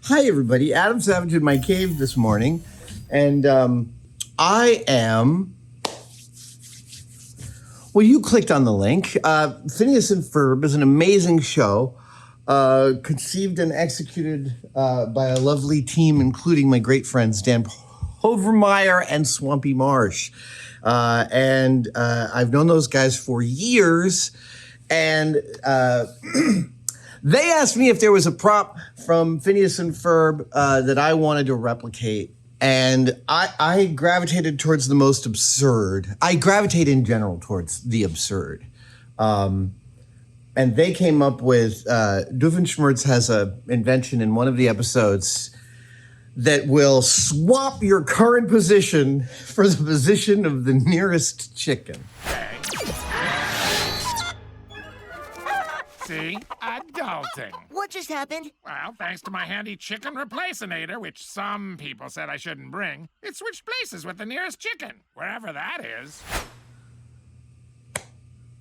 Hi, everybody. Adam Savage in my cave this morning. And I am... Well, you clicked on the link. Phineas and Ferb is an amazing show, conceived and executed by a lovely team, including my great friends Dan Povenmire and Swampy Marsh. And I've known those guys for years. And... They asked me if there was a prop from Phineas and Ferb that I wanted to replicate, and I gravitated towards the most absurd. I gravitate in general towards the absurd. And they came up with, Doofenshmirtz has an invention in one of the episodes that will swap your current position for the position of the nearest chicken. See? Adulting. What just happened? Well, thanks to my handy chicken Replace-Inator, which some people said I shouldn't bring, it switched places with the nearest chicken, wherever that is.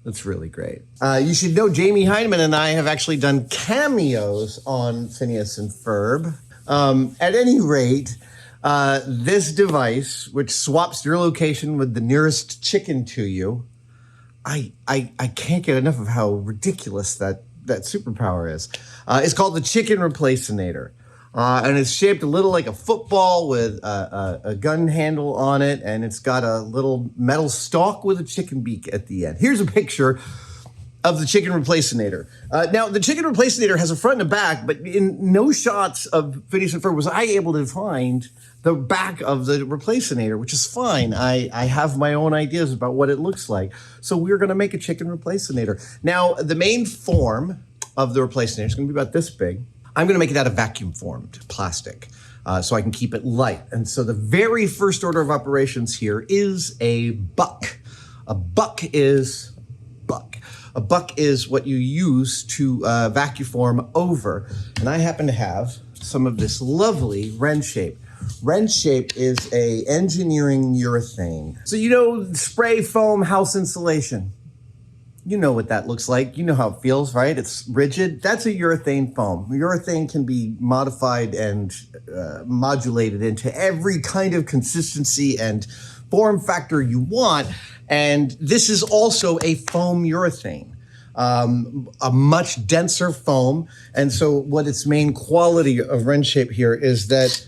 That's really great. You should know Jamie Heineman and I have actually done cameos on Phineas and Ferb. At any rate, this device, which swaps your location with the nearest chicken to you, I can't get enough of how ridiculous that superpower is. It's called the Chicken Replace-Inator. And it's shaped a little like a football with a gun handle on it, and it's got a little metal stalk with a chicken beak at the end. Here's a picture of the Chicken Replace-Inator. Now, the Chicken Replace-Inator has a front and a back, but in no shots of Phineas and Ferb was I able to find the back of the Replace-Inator, which is fine. I have my own ideas about what it looks like. So we're going to make a Chicken Replace-Inator. Now, the main form of the Replace-Inator is going to be about this big. I'm going to make it out of vacuum-formed plastic so I can keep it light. And so the very first order of operations here is a buck. A buck is buck. A buck is what you use to vacuum form over. And I happen to have some of this lovely wren shape. Wren shape is a engineering urethane. So you know spray foam house insulation. You know what that looks like. You know how it feels, right? It's rigid. That's a urethane foam. Urethane can be modified and modulated into every kind of consistency and form factor you want. And this is also a foam urethane. A much denser foam. And so what its main quality of wren shape here is that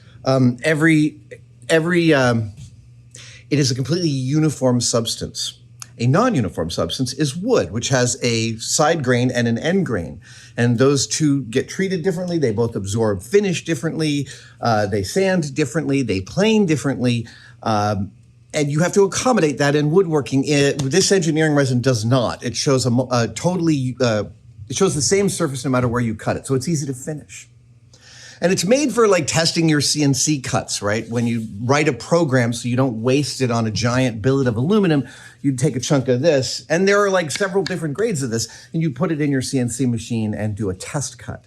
it is a completely uniform substance. A non-uniform substance is wood, which has a side grain and an end grain. And those two get treated differently. They both absorb finish differently. They sand differently. They plane differently. And you have to accommodate that in woodworking. This engineering resin does not. It shows it shows the same surface no matter where you cut it. So it's easy to finish. And it's made for like testing your CNC cuts, right? When you write a program so you don't waste it on a giant billet of aluminum, you'd take a chunk of this, and there are like several different grades of this, and you put it in your CNC machine and do a test cut.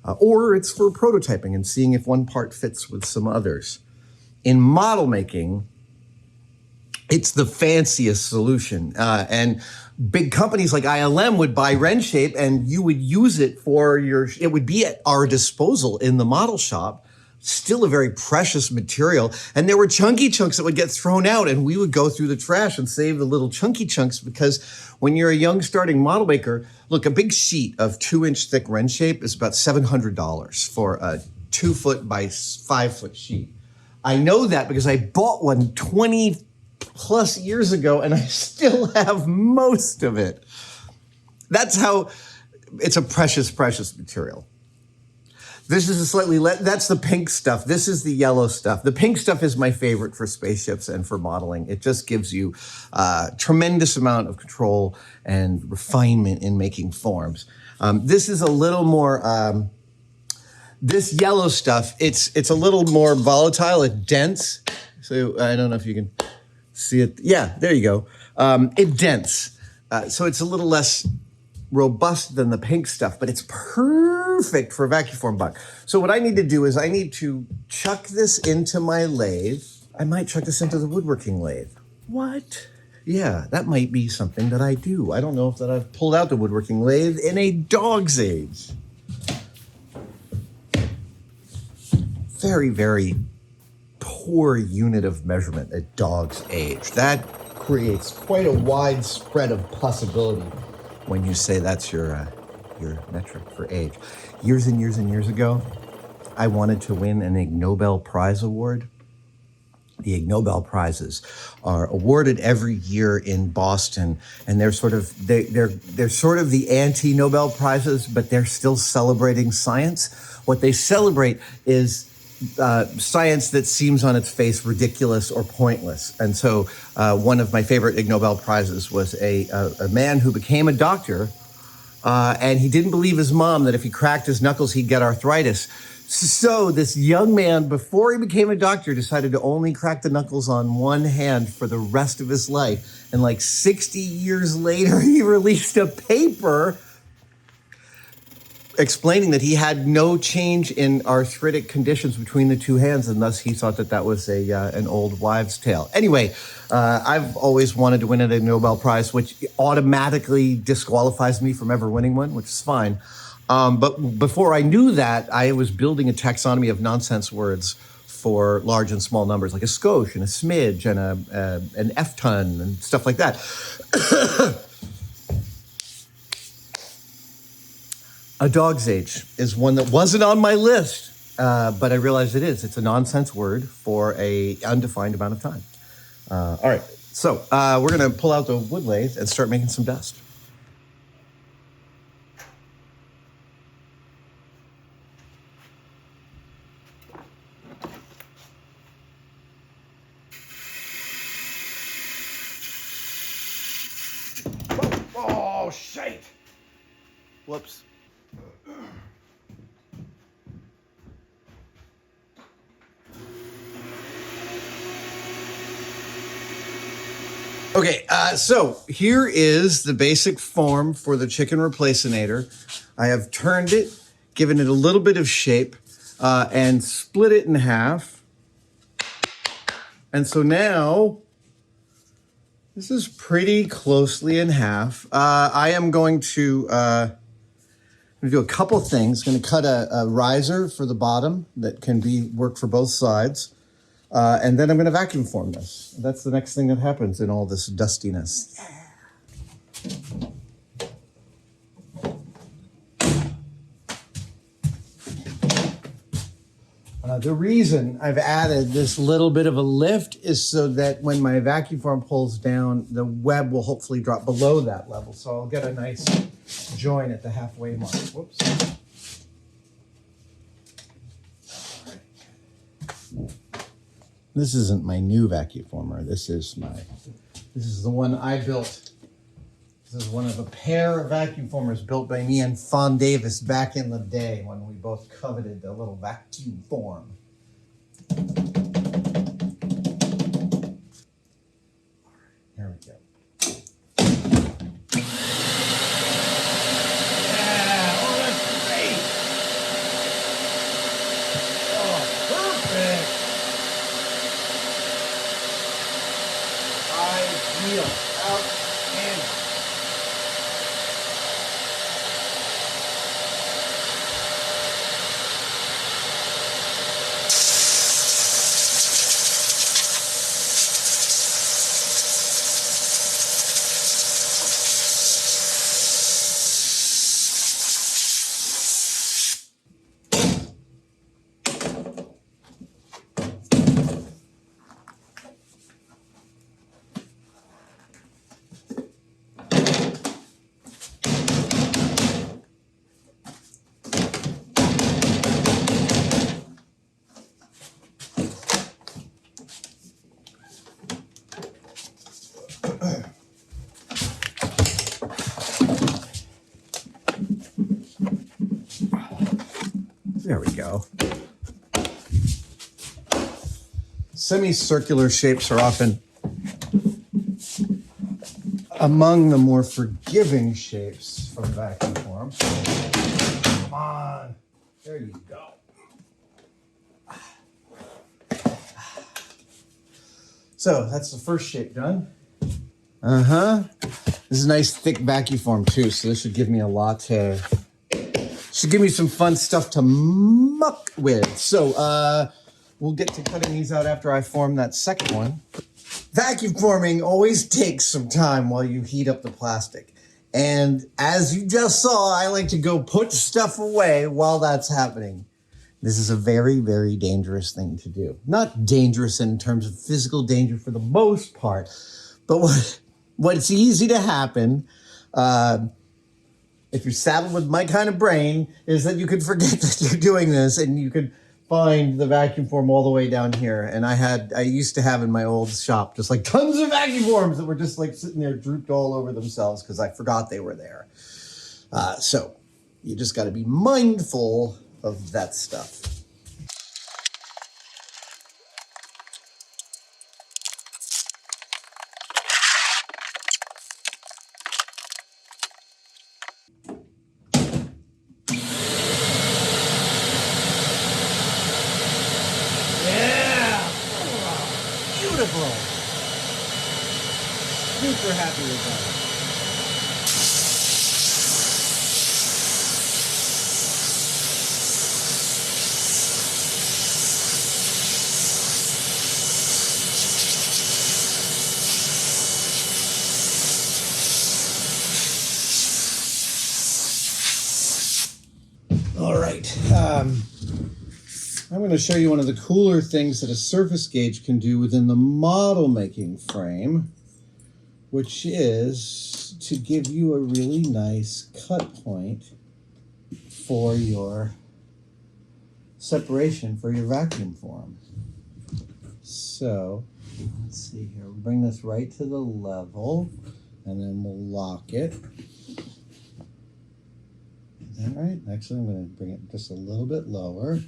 Or it's for prototyping and seeing if one part fits with some others. In model making, it's the fanciest solution. And big companies like ILM would buy wren shape and you would use it for it would be at our disposal in the model shop, still a very precious material. And there were chunky chunks that would get thrown out and we would go through the trash and save the little chunky chunks because when you're a young starting model maker, look, a big sheet of 2-inch thick wren shape is about $700 for a 2-foot by 5-foot sheet. I know that because I bought one 20 plus years ago, and I still have most of it. That's how it's a precious, precious material. This is a slightly, that's the pink stuff. This is the yellow stuff. The pink stuff is my favorite for spaceships and for modeling. It just gives you a tremendous amount of control and refinement in making forms. This is a little more, this yellow stuff, it's a little more volatile, it's dense. So I don't know if you can see it. Yeah, there you go. It dents. So it's a little less robust than the pink stuff, but it's perfect for a vacuum form buck. So what I need to do is I need to chuck this into my lathe. I might chuck this into the woodworking lathe. What? Yeah, that might be something that I do. I don't know if that I've pulled out the woodworking lathe in a dog's age. very, very poor unit of measurement, a dog's age. That creates quite a wide spread of possibility when you say that's your metric for age. Years and years and years ago, I wanted to win an Ig Nobel Prize award. The Ig Nobel Prizes are awarded every year in Boston, and they're sort of the anti-Nobel Prizes, but they're still celebrating science. What they celebrate is science that seems on its face ridiculous or pointless. And so one of my favorite Ig Nobel Prizes was a man who became a doctor, and he didn't believe his mom that if he cracked his knuckles, he'd get arthritis. So this young man, before he became a doctor, decided to only crack the knuckles on one hand for the rest of his life. And like 60 years later, he released a paper explaining that he had no change in arthritic conditions between the two hands, and thus he thought that that was an old wives' tale. Anyway, I've always wanted to win a Nobel Prize, which automatically disqualifies me from ever winning one, which is fine. But before I knew that, I was building a taxonomy of nonsense words for large and small numbers, like a skosh and a smidge and an F-ton and stuff like that. A dog's age is one that wasn't on my list, but I realized it is. It's a nonsense word for an undefined amount of time. All right, so we're going to pull out the wood lathe and start making some dust. Oh, shite! Whoops. Okay, so here is the basic form for the chicken Replace-Inator. I have turned it, given it a little bit of shape, and split it in half. And so now, this is pretty closely in half. I am going to do a couple things. Going to cut a riser for the bottom that can work for both sides. And then I'm going to vacuum form this. That's the next thing that happens in all this dustiness. The reason I've added this little bit of a lift is so that when my vacuum form pulls down, the web will hopefully drop below that level. So I'll get a nice join at the halfway mark. Whoops. This isn't my new vacuum former. This is the one I built. This is one of a pair of vacuum formers built by me and Fawn Davis back in the day when we both coveted the little vacuum form. Here we go. Yeah, oh, that's great! Oh, perfect! Ideal. Outstanding. There we go. Semicircular shapes are often among the more forgiving shapes from vacuum form. Come on. There you go. So that's the first shape done. This is a nice thick vacuum form too, so this should give me a lot to to give me some fun stuff to muck with. So we'll get to cutting these out after I form that second one. Vacuum forming always takes some time while you heat up the plastic. And as you just saw, I like to go put stuff away while that's happening. This is a very, very dangerous thing to do. Not dangerous in terms of physical danger for the most part, but what's easy to happen, if you're saddled with my kind of brain, is that you could forget that you're doing this and you could find the vacuum form all the way down here. And I used to have in my old shop just like tons of vacuum forms that were just like sitting there drooped all over themselves because I forgot they were there. So you just got to be mindful of that stuff. Beautiful. Super happy with that. All right. I'm going to show you one of the cooler things that a surface gauge can do within the model making frame, which is to give you a really nice cut point for your separation for your vacuum form. So let's see here. We'll bring this right to the level and then we'll lock it. Is that right? Actually, I'm going to bring it just a little bit lower.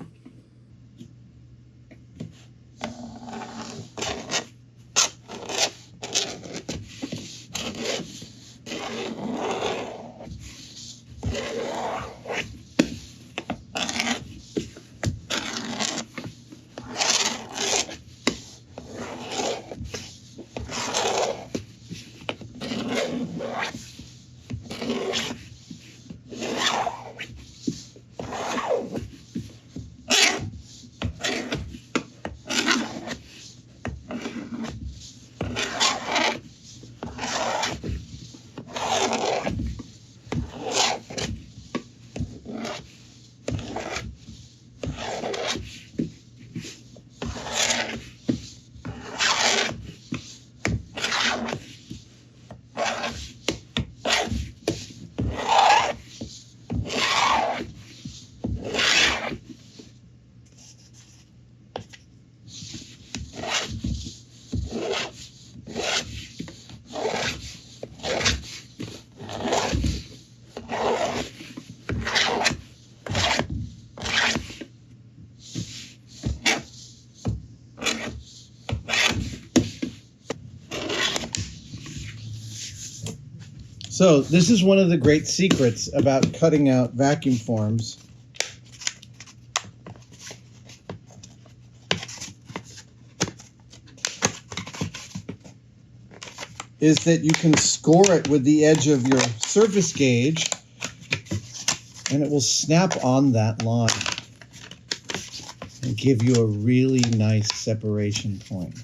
So this is one of the great secrets about cutting out vacuum forms. Is that you can score it with the edge of your surface gauge and it will snap on that line and give you a really nice separation point.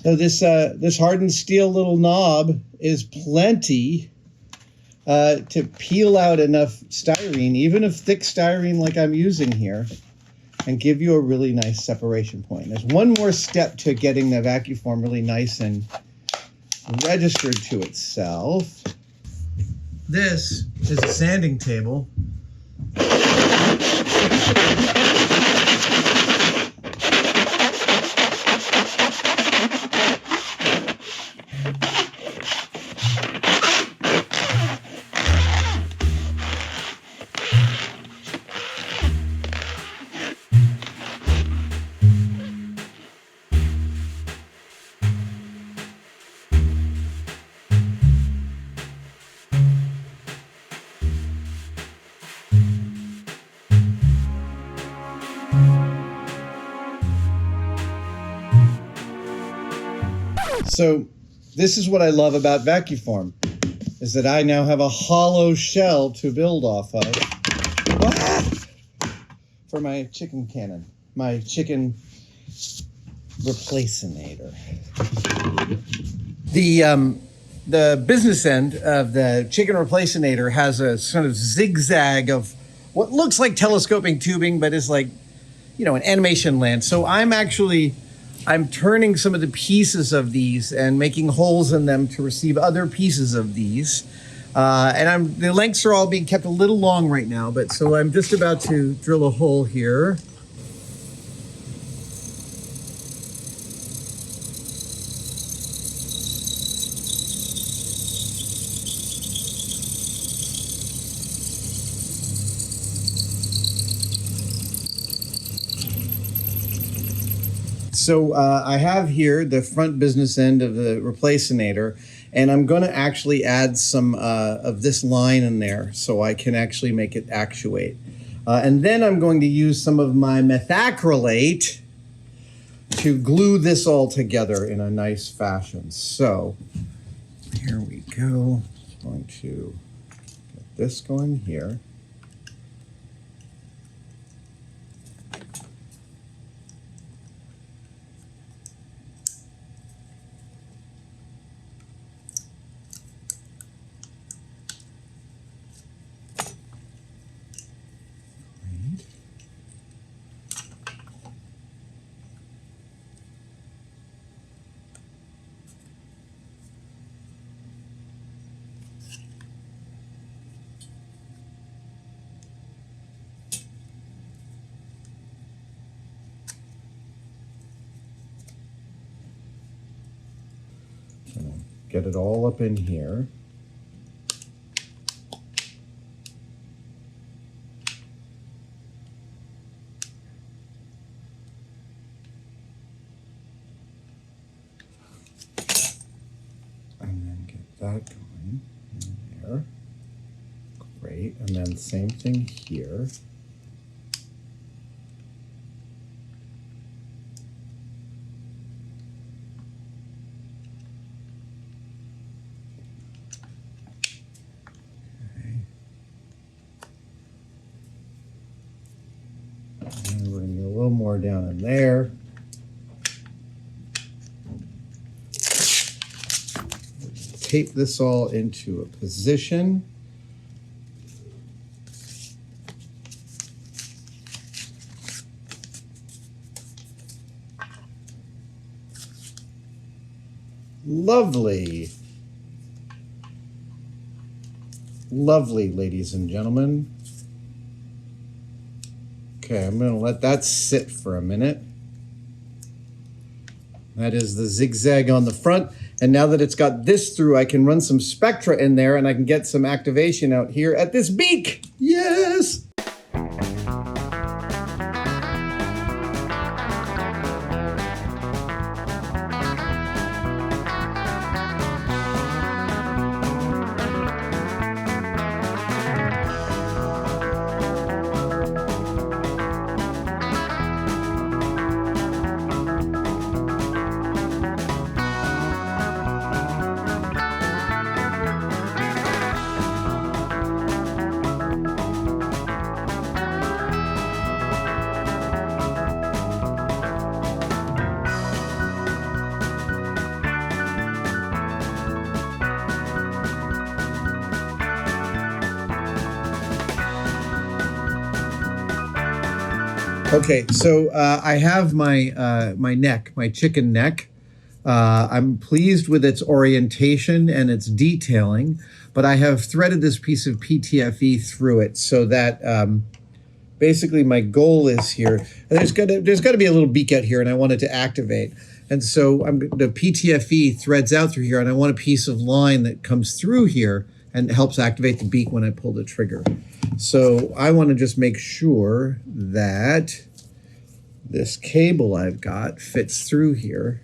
So this hardened steel little knob is plenty to peel out enough styrene, even of thick styrene like I'm using here, and give you a really nice separation point. There's one more step to getting the vacuum form really nice and registered to itself. This is a sanding table. So this is what I love about vacuum form, is that I now have a hollow shell to build off of. For my chicken cannon, my chicken Replace-Inator. The business end of the chicken Replace-Inator has a sort of zigzag of what looks like telescoping tubing, but is like, you know, an animation land. So I'm turning some of the pieces of these and making holes in them to receive other pieces of these. And the lengths are all being kept a little long right now, but so I'm just about to drill a hole here. So I have here the front business end of the Replace-Inator, and I'm going to actually add some of this line in there so I can actually make it actuate. And then I'm going to use some of my methacrylate to glue this all together in a nice fashion. So here we go. I'm going to get this going here. Get it all up in here. And then get that going in there. Great. And then same thing here. More down in there. Tape this all into a position. Lovely. Lovely, ladies and gentlemen. Okay, I'm going to let that sit for a minute. That is the zigzag on the front. And now that it's got this through, I can run some spectra in there and I can get some activation out here at this beak. Yes! Okay, so I have my my neck, my chicken neck. I'm pleased with its orientation and its detailing, but I have threaded this piece of PTFE through it so that basically my goal is here. There's got to be a little beak out here, and I want it to activate. And so the PTFE threads out through here, and I want a piece of line that comes through here and helps activate the beak when I pull the trigger. So I want to just make sure that this cable I've got fits through here.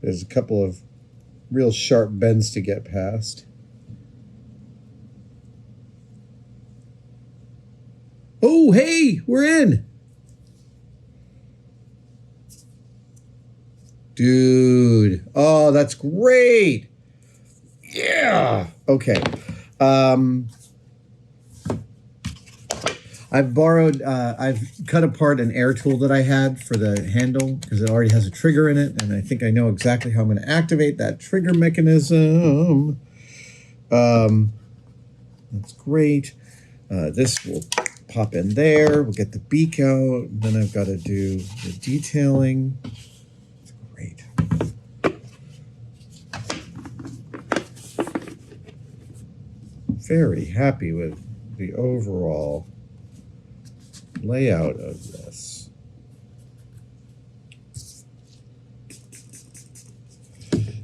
There's a couple of real sharp bends to get past. Oh, hey, we're in. Dude, oh, that's great. Yeah. Okay. I've cut apart an air tool that I had for the handle because it already has a trigger in it, and I think I know exactly how I'm going to activate that trigger mechanism. That's great. This will pop in there. We'll get the beak out. Then I've got to do the detailing. That's great. Very happy with the overall layout of this.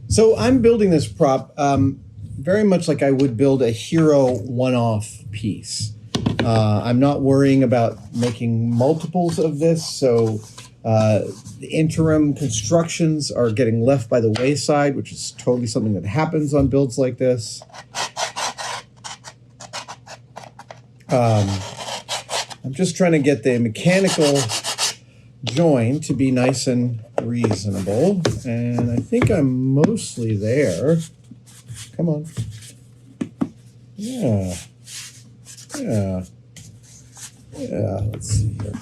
So I'm building this prop very much like I would build a hero one-off piece. I'm not worrying about making multiples of this, so the interim constructions are getting left by the wayside, which is totally something that happens on builds like this. I'm just trying to get the mechanical join to be nice and reasonable, and I think I'm mostly there. Come on. Yeah. Yeah. Yeah, let's see here.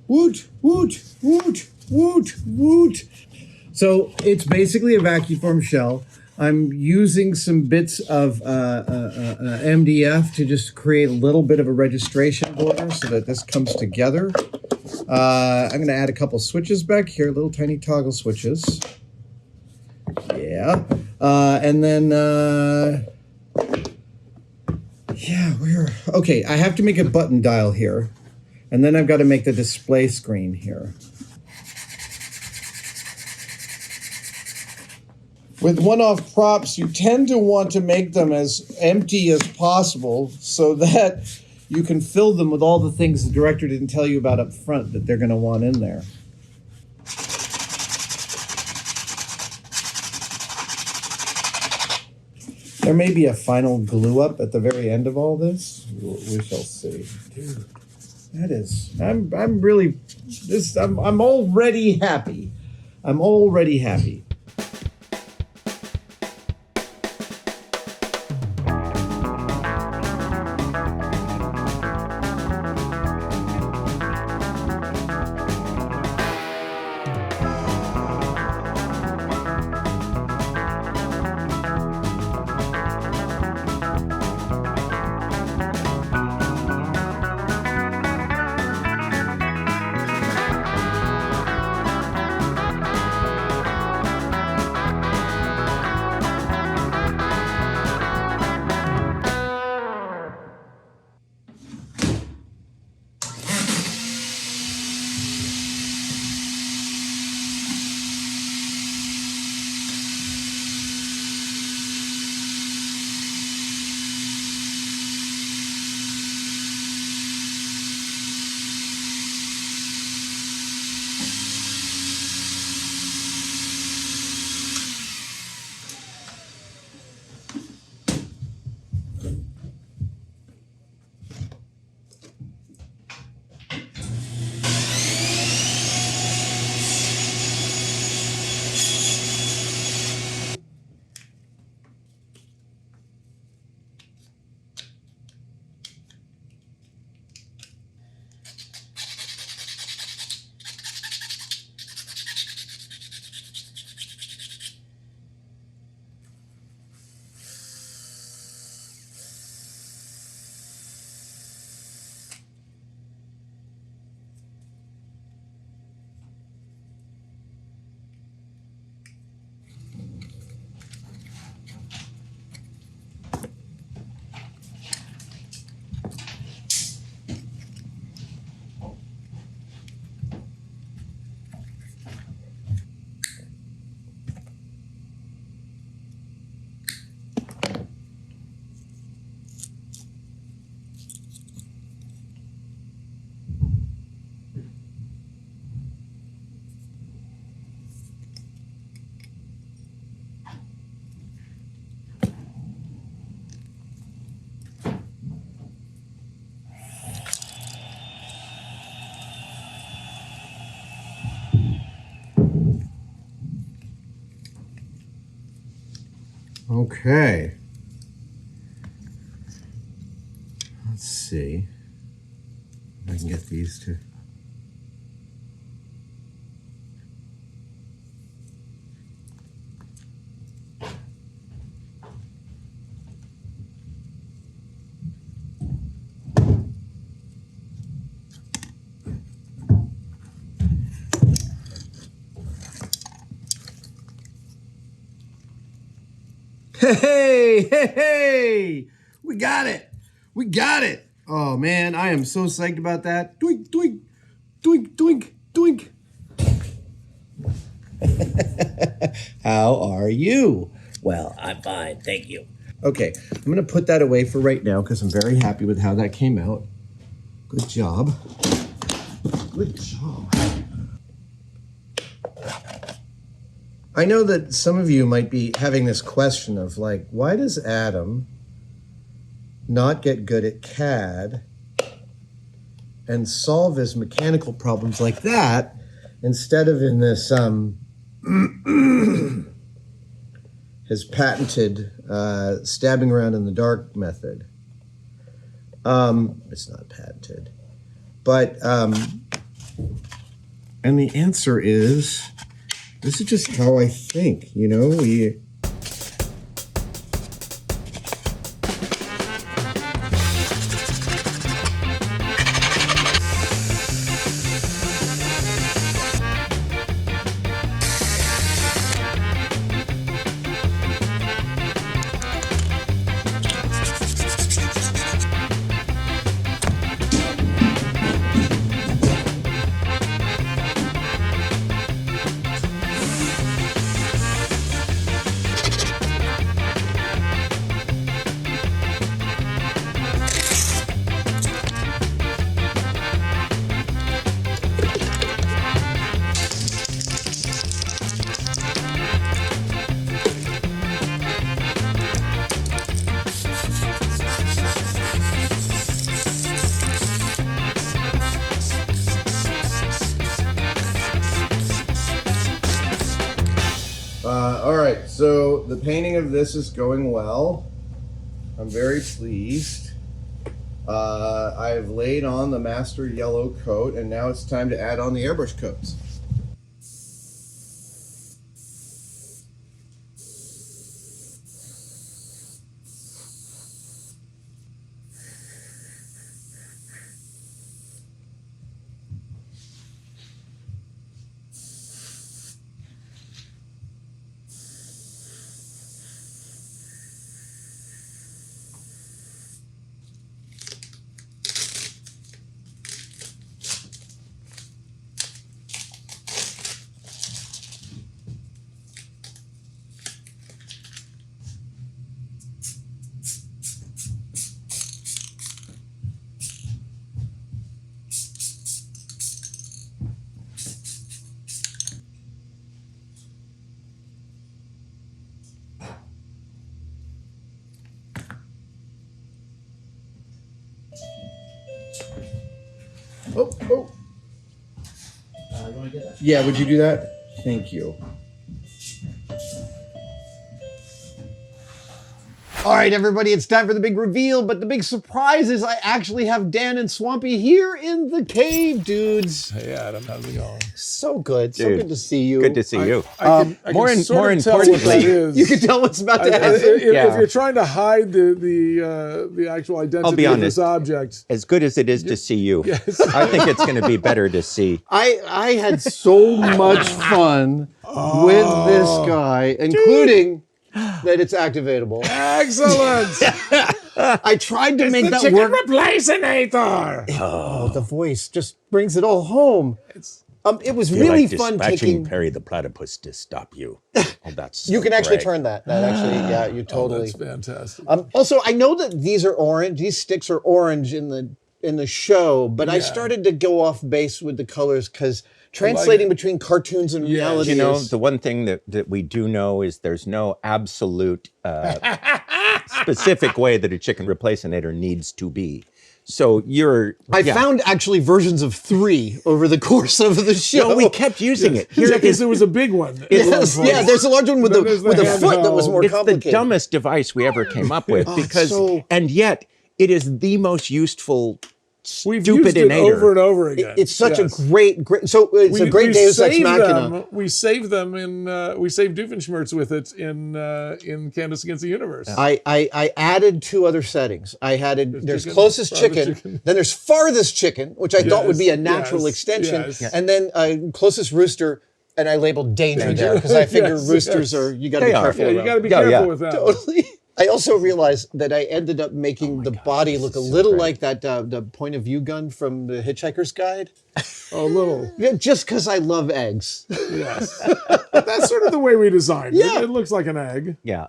Woot, woot, woot, woot, woot. So it's basically a vacuum shell. I'm using some bits of MDF to just create a little bit of a registration border so that this comes together. I'm going to add a couple switches back here, little tiny toggle switches. Yeah. And then, yeah, okay, I have to make a button dial here. And then I've got to make the display screen here. With one-off props, you tend to want to make them as empty as possible so that you can fill them with all the things the director didn't tell you about up front that they're going to want in there. There may be a final glue up at the very end of all this. We shall see. Dude. That is, I'm really, I'm already happy. I'm already happy. Okay. Let's see if I can get these to... Hey, hey, hey! We got it! We got it! Oh man, I am so psyched about that. Doink, doink, doink, doink, doink. How are you? Well, I'm fine, thank you. Okay, I'm gonna put that away for right now because I'm very happy with how that came out. Good job. Good job. I know that some of you might be having this question of like, why does Adam not get good at CAD and solve his mechanical problems like that instead of in this his patented stabbing around in the dark method. It's not patented, but and the answer is, this is just how I think, you know, all right, so the painting of this is going well. I'm very pleased. I've laid on the master yellow coat, and now it's time to add on the airbrush coats. Oh. You want to get that? Yeah, would you do that? Thank you. All right, everybody, it's time for the big reveal, but the big surprise is I actually have Dan and Swampy here in the cave, dudes. Hey, Adam, how's it going? So good. So Dude, good to see you. Good to see you. I can more sort of tell what importantly, that is. You can tell what's about to happen. If Yeah. you're trying to hide the actual identity of this object, As good as it is to see you, Yes. I think it's going to be better to see. I had so much fun with this guy, including that it's activatable. excellent. I tried to make The that chicken work. Replace-Inator! Oh, the voice just brings it all home. It was You're really like fun dispatching taking. Perry the platypus to stop you. Oh, that's You can actually great. turn that. That actually, yeah, you totally. That's fantastic. Also, I know that these are orange. These sticks are orange in the show, but I started to go off base with the colors because translating between cartoons and reality. You know, is, the one thing that we do know is there's no absolute specific way that a chicken replace-inator needs to be. So you're. I found actually versions of 3 over the course of the show. No, we kept using it. Here Because there was a big one. Yes, yeah, there's a large one with Then a there's the foot that was handheld. more It's complicated. the dumbest device we ever came up with because, and yet it is the most useful. We've used it Stupid-inator. over and over again. It's such Yes. a great. So it's a great Deus Ex saved Machina. them. We saved them in. We saved Doofenshmirtz with it in Candace Against the Universe. I added 2 other settings. I added there's chicken, closest farthest chicken, chicken. then there's farthest chicken, which I thought would be a natural yes, extension, yes. and then closest rooster, and I labeled danger there because I figure Yes, roosters yes. are you got to be They are. careful. Yeah, you about. got to be Yeah, careful yeah. with that. Totally. I also realized that I ended up making the body look a little like that the point of view gun from the Hitchhiker's Guide. Oh, little. Yeah, just because I love eggs. Yes. That's sort of the way we designed it. Yeah. It looks like an egg. Yeah.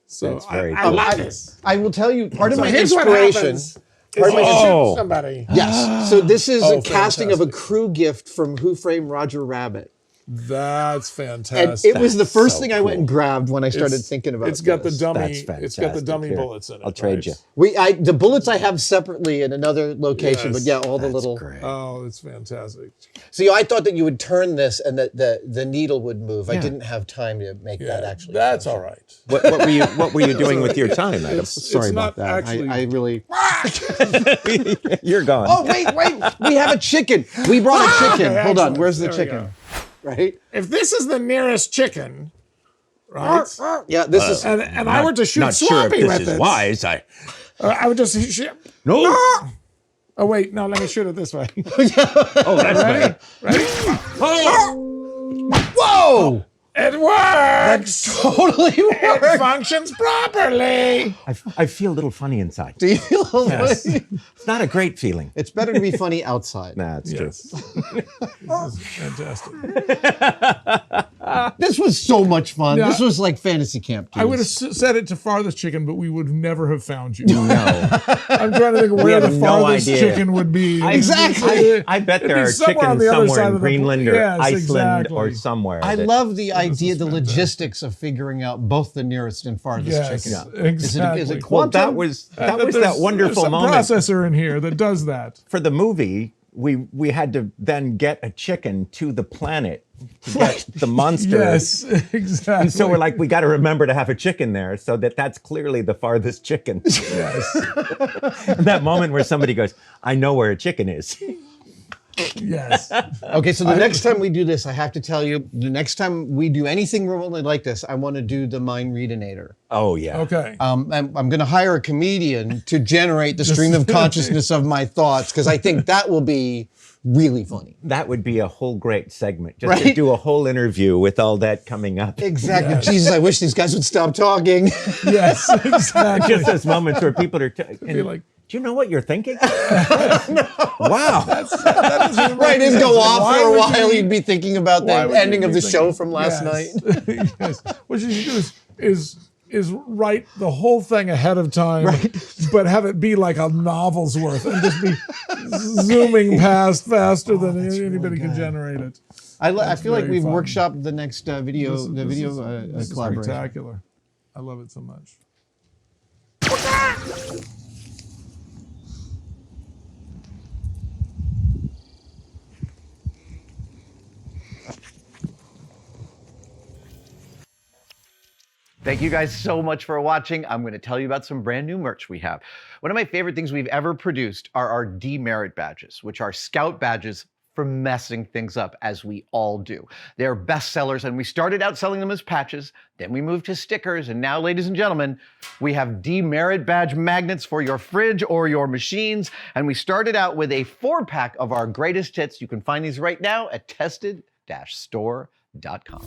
So That's very I cool. love this. I will tell you part of So my here's what inspiration. happens. Part of my Oh. Somebody. Yes. So this is a casting of a fantastic. crew gift from Who Framed Roger Rabbit. That's And fantastic. it was the first so thing I went cool. and grabbed when I started It's- thinking about It's got the this. dummy. That's It's got the fantastic. dummy Here, bullets in it. I'll trade you. The bullets I have separately in another location, Yes. but yeah, all the That's little. great. Oh, it's fantastic. See, I thought that you would turn this and that the needle would move. I Yeah. didn't have time to make that actually. That's all right. What were you doing with your time, Adam? Sorry It's about not that. actually- I really. You're gone. Oh wait! We have a chicken. We brought a chicken. Okay, Hold on. excellent. Where's the There we chicken? go. Right. If this is the nearest chicken, right? Yeah. This is. And I were to shoot Not sure Swampy if with this is it. wise. I would just shoot. No. Oh wait, no, let me shoot it this way. Oh, that's Ready? Ready? Whoa! It works. Totally It worked. functions properly. I feel a little funny inside. Do you feel? Yes. It's not a great feeling. It's better to be funny outside. Nah, it's Yes. This is fantastic. This was so much fun. Yeah. This was like fantasy camp. I would have dudes. said it to farthest chicken, but we would never have found you. true. No. I'm trying to think of where have the no farthest idea. chicken would be. Exactly. I bet It'd there be are somewhere on chickens the other somewhere side in of the- Greenland or Yes, Iceland or exactly. somewhere. I that- love the idea, is the fantastic. logistics of figuring out both the nearest and farthest Yes, chicken. exactly. Is it Well, quantum? that was There's that wonderful some moment processor in here that does that. for the movie. We had to then get a chicken to the planet to get the monster. Yes, exactly. And so we're like, we got to remember to have a chicken there, so that's clearly the farthest chicken. yes, And that moment where somebody goes, "I know where a chicken is." yes. Okay, so the next time we do this, I have to tell you, the next time we do anything remotely like this, I want to do the Mind-Readinator. Oh yeah. Okay. I'm going to hire a comedian to generate the stream of consciousness of my thoughts, because I think that will be really funny. That would be a whole great segment, just to Right? do a whole interview with all that coming up. Exactly. Jesus, I wish these guys would stop talking. Yes, exactly. Just those moments where people are be like- do you know what you're thinking? Wow. Right, it'd go off Why for a would while. you- You'd be thinking about Why the would you ending of be the show thinking- from last night. Yes. Yes. What you should do is write the whole thing ahead of time, but have it be like a novel's worth and just be zooming past faster than anybody can generate it. I feel like very we've fun. workshopped the next video, This is collaboration. spectacular. I love it so much. Thank you guys so much for watching. I'm going to tell you about some brand new merch we have. One of my favorite things we've ever produced are our demerit badges, which are scout badges for messing things up, as we all do. They're bestsellers, and we started out selling them as patches, then we moved to stickers, and now, ladies and gentlemen, we have demerit badge magnets for your fridge or your machines, and we started out with a 4-pack of our greatest hits. You can find these right now at tested-store.com.